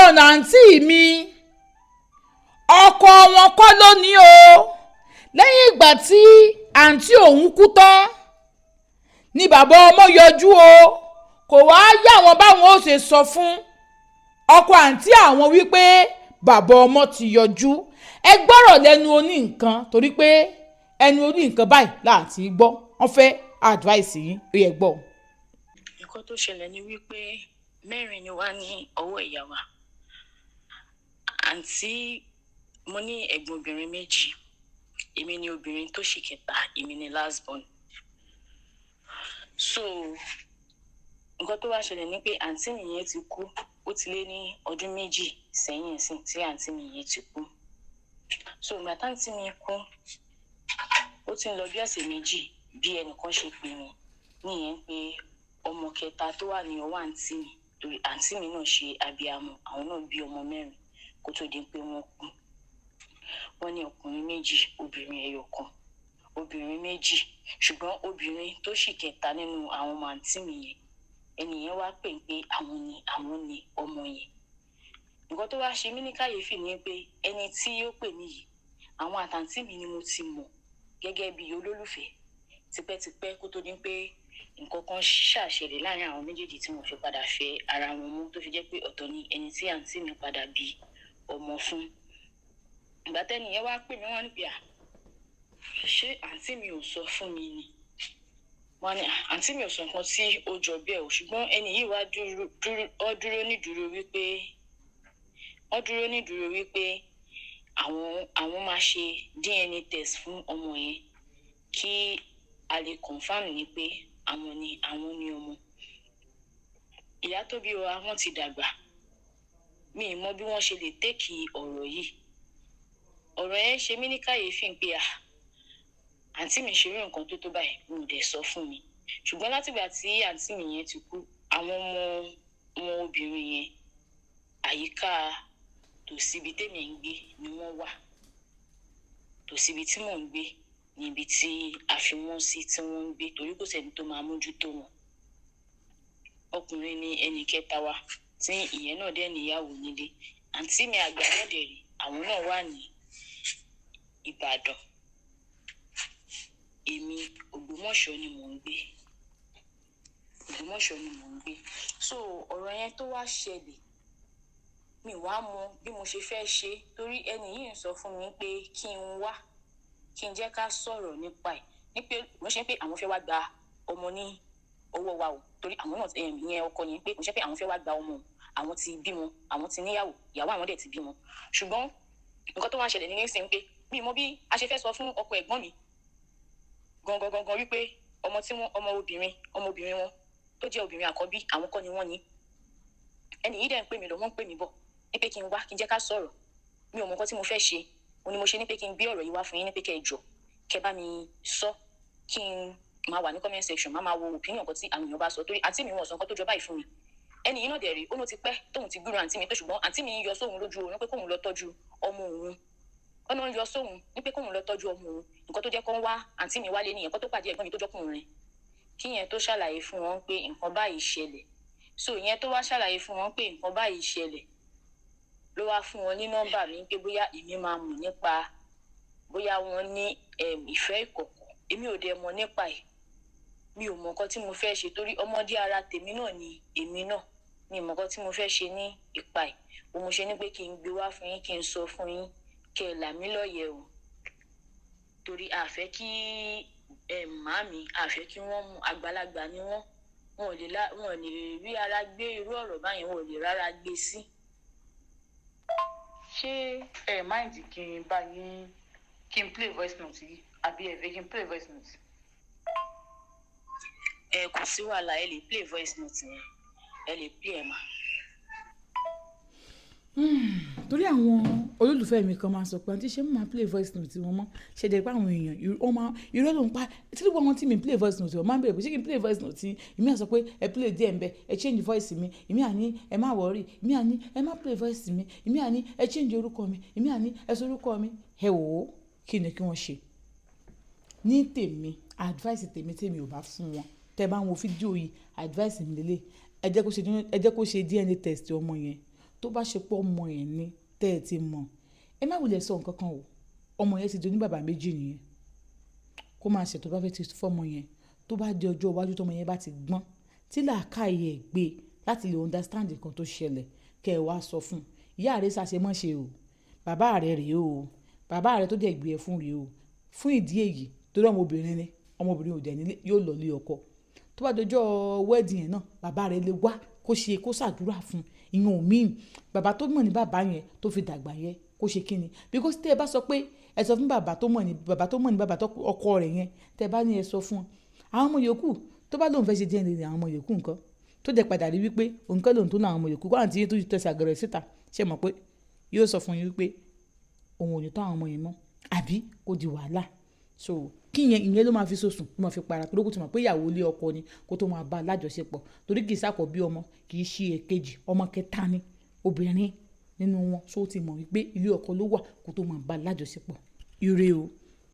ọ̀nà àǹtí mi ọkọ wọn kọ́ ló ní o lẹ́yìn ìgbà tí àǹtí òun kú tán ni bàbá ọmọ yọjú o kò wá yá wọn báwọn ó ṣe sọ fún ọkọ àǹtí àwọn wípé bàbá ọmọ ti yọjú. ẹ gbọ́rọ̀ lẹ́nu oní nǹkan torí pé ẹnu oní nǹkan báyìí láti gbọ́ wọ́n fẹ́ advice yín ó yẹ gbọ́. nǹkan tó ṣẹlẹ̀ ni wípé mẹ́rin ni wá ní ọwọ́ ìyá wa. àǹtí mo ní ẹ̀gbọ́n obìnrin méjì, èmi ni obìnrin tó ṣì kẹta, èmi ni last born. So nǹkan tó wá ṣẹlẹ̀ ni pé àǹtí mi yẹn ti kú, ó ti lé ní ọdún méjì sẹ́yìn ẹ̀sìn tí àǹtí mi yẹn ti kú. So ìgbà táǹtí mi kú ó ti ń lọ bí ọ̀sẹ̀ méjì bí ẹnìkan ṣe pè mí nìyẹn pé ọmọ kẹta tó wà ní ọwọ́ àǹtí mi, torí àǹtí mi náà ṣe abiyamọ, àwọn náà bí ọmọ mẹ́rin kó tó di pé wọ́n kú. Wọ́n ní ọkùnrin méjì, obìnrin ẹyọ kan, obìnrin méjì, ṣùgbọ́n obìnrin tó ṣì kẹta nínú àwọn ọmọ àǹtí mi yẹn, ẹni yẹn wá pè pé àwọn ni ọmọ yẹn. Nǹkan tó wá ṣe mí ní kàyéfì ni pé ẹni tí ó pè mí yìí, àwọn àtàǹtí mi ni mo ti mọ̀ gẹ́gẹ́ bí olólùfẹ́ tipẹ́tipẹ́ kó tó di pé nǹkan kan ṣàṣẹlẹ̀ láàrin àwọn méjèèjì tí wọ́n fi padà fẹ́ ara wọn mú, tó fi jẹ́ pé ọ̀tọ̀ ni ẹni tí àǹtí mi padà bí ọmọ fún. Ìgbà tẹ́ni yẹn wá pè mí wọ́n ní pé ṣé àǹtí mi ò sọ fún mi ni? Wọ́n ní àǹtí mi ò sọ nǹkan tí ó jọ bẹ́ẹ̀ o, ṣùgbọ́n ẹni yìí wá dúró nídúró wípé àwọn máa ṣe DNA test fún ọmọ yẹn kí a lè confirm ni pé àwọn ni ọmọ. Ìyá tó bí wa wọ́n ti dàgbà, mi ì mọ bí wọ́n ṣe lè tẹ́kì ọ̀rọ̀ yìí. Ọ̀rọ̀ yẹn ṣe mí ní kàyéfì pé àǹtí mi ṣe rí nǹkan tó tó báyìí, mo dẹ̀ sọ fún mi. Ṣùgbọ́n látìgbà tí àǹtí mi yẹn ti kú, àwọn ọmọ obìnrin yẹn àyíká tòsíbi tèmi ń gbé ni wọ́n wà. Tòsíbi tí mò ń gbé níbi tí a fi wọ́n sí tí wọ́n ń gbé, torí kò sẹ́ni tó máa mójútó wọn. Ọkùnrin ni ẹnì kẹta wa tí ìyẹn náà dẹ̀ níyàwó nílé. Àǹtí mi àgbà náà dẹ̀ rí, àwọn náà wà ní Ìbàdàn. Èmi Ògbómọ̀ṣọ́ ni mò ń gbé. So ọ̀rọ̀ yẹn tó wá ṣẹlẹ̀, mi wá mọ bí mo ṣe fẹ́ ṣe, torí ẹni yìí ń sọ fún mi pé kí n wá, kí n jẹ́ ká sọ̀rọ̀ nípa ẹ̀, ní pé wọ́n ṣe pé àwọn fẹ́ wá gba ọmọ ní ọwọ́ wa o, torí àwọn náà ìyẹn ọkọ yẹn pé wọ́n ṣe pé àwọn fẹ́ wá gba ọmọ, àwọn ti bímọ, àwọn ti níyàwó, ìyàwó àwọn dẹ̀ ti bímọ. Ṣùgbọ́n nǹkan tó wá ṣẹlẹ̀ ní nísìnyí pé mi mọ bí a ṣe fẹ́ sọ fún ọkọ ẹ̀gbọ́n mi gangan wípé ọmọ obìnrin wọn tó jẹ́ obìnrin àkọ́bí, àwọn kọ́ ni wọ́n ní. Ẹni yìí dẹ̀ ń pè mí lọ, wọ́n ń pè mí bọ̀ ní pé kí n wá, kí n jẹ́ ká sọ̀rọ̀. Mi ò mọ nǹkan tí mo fẹ́ ṣe, òun ni mo ṣe ní pé kí n gbé ọ̀rọ̀ yìí wá fún yín, ní pé kẹ́ ẹ jọ̀ọ́ kẹ́ bá mi sọ, kí n máa wà ní comment section, máa wo opinion nǹkan tí àwọn èèyàn bá sọ, torí àǹtí mi wọ́n sọ nǹkan tó jọ báyìí fún mi. Ẹni yìí náà dẹ̀ rí, ó ló ti pẹ́ tóun ti gbúrò àǹtí mi, tó ṣùgbọ́n àǹtí mi yọ sóhun lójú oorun pé kóun lọ tọ́jú ọmọ òun. Ọ̀nà yọ sóhun ní pé kóun lọ tọ́jú ọmọ òun. Nǹkan tó jẹ́ kó ń wá àǹtí mi wálé nìyẹn, kó tó pàdé ẹ̀gbọ́n mi tó jọ́kùnrin, kí yẹn tó ṣàlàyé fún wọn pé nǹkan báyìí ṣẹlẹ̀. So ìyẹn tó wá ṣàlàyé fún wọn pé nǹkan báyìí ṣẹlẹ̀ ló wá fún wọn ní nọ́mbà mi pé bóyá èmi máa mọ̀ nípa, bóyá wọ́n ní ìfẹ́ ìkọ̀kọ̀. Èmi ò dẹ̀ mọ̀ nípa ẹ̀, mi ò mọ nǹkan tí mo fẹ́ ṣe, torí ọmọdé ara tèmi náà ni èmi náà, mi ò mọ nǹkan tí mo fẹ́ ṣe ní ipa ẹ̀. Mo ṣe ní pé kí n gbé wá fún yín, kí n sọ fún yín, kẹ́ ẹ là mí lọ́yẹ̀ o, torí a fẹ́ kí màámi, a fẹ́ kí wọ́n mú, àgbàlagbà ni wọ́n ò lè rí ara gbé irú ọ̀rọ̀ báyẹn, wọn ò lè rárá gbé sí. Ṣé mind kí n bá yín, kí n play voice note yìí àbí ẹ fẹ́ kí n play voice note? Kò sí wàhálà, ẹ lè play voice note yẹn, ẹ lè play ẹ̀ mà. Torí àwọn olólùfẹ́ mi kan máa sọ pé àǹtí ṣé mo máa play voice note wọn mọ́, ṣe dẹ̀ pé àwọn èèyàn irọ́ ló ń pa, tí ló gbọ́ wọn tí mi play voice note wọn máa ń bẹ̀rẹ̀ pé ṣé kí n play voice note yìí, èmi à sọ pé ẹ play díẹ̀ ń bẹ, ẹ change voice mi, èmi à ní ẹ má worry, èmi à ní ẹ má play voice mi, èmi à ní ẹ change orúkọ mi, èmi à ní ẹ sọ orúkọ mi. Ẹ wò ó, kí ni kí wọ́n ṣe? Ní tèmi, advice tèmi ò bá fún wọn, tẹ́ bá ń wo fídíò yìí, advice mi lélẹ̀, ẹ jẹ́ kó ṣe DNA test ọmọ yẹn, tó bá ṣe pé ọmọ ẹ̀ ni tẹ́ ẹ ti mọ̀ ẹ má wulẹ̀ sọ nǹkan kan o ọmọ yẹn ti di oníbàbá méjì nìyẹn kó máa ṣètò bá fẹ́ ti fọ́mọ yẹn tó bá di ọjọ́ iwájú tọmọ yẹn bá ti gbọ́n tí làákàyè ẹ̀ gbé láti lè understand nǹkan tó ṣẹlẹ̀ kẹ́ ẹ wá sọ fún ìyá rẹ̀ ṣàṣemọ́ṣe o bàbá rẹ̀ rèé o bàbá rẹ̀ tó dẹ̀ gbé ẹ fún rèé o fún ìdí èyí torí ọmọbìnrin ni ọmọbìnrin ò dẹ̀ nílé yóò lọ lé ọkọ tó bá dọjọ́ wedding yẹn náà bàbá rẹ̀ lè wá kó ṣe kó ṣàdúrà fún ìyẹn ò míì bàbá tó mọ̀ ní bàbá yẹn tó fi dàgbà yẹn kó ṣe kíni because tẹ́ ẹ bá sọ pé ẹ sọ fún bàbá tó mọ̀ ní bàbá tó ọkọ rẹ̀ yẹn tẹ́ ẹ bá ní ẹ sọ fún àwọn ọmọ yòókù tó bá lóun fẹ́ ṣe DNA àwọn ọmọ yòókù nǹkan tó dẹ̀ padà rí wípé òun kọ́ lóun tó náà àwọn ọmọ yòókù kó àǹtí yín tó tẹ̀sí àgẹ̀rẹ̀ síta ṣe mọ̀ pé yóò sọ fún yín wípé òun ò ní tọ́ àwọn ọmọ yẹn mọ́ àbí kó di wàhálà so kí ìyẹn ló máa fi sòsùn ló máa fi para torí kò tó mọ̀ pé ìyàwó ilé ọkọ ni kó tó máa bá a lájọṣepọ̀ torí kì í sàkọ̀ bí ọmọ kì í ṣe èkejì ọmọ kẹta ni obìnrin nínú wọn so ti mọ̀ wípé ilé ọkọ ló wà kó tó máa bá a lájọṣepọ̀ ire o.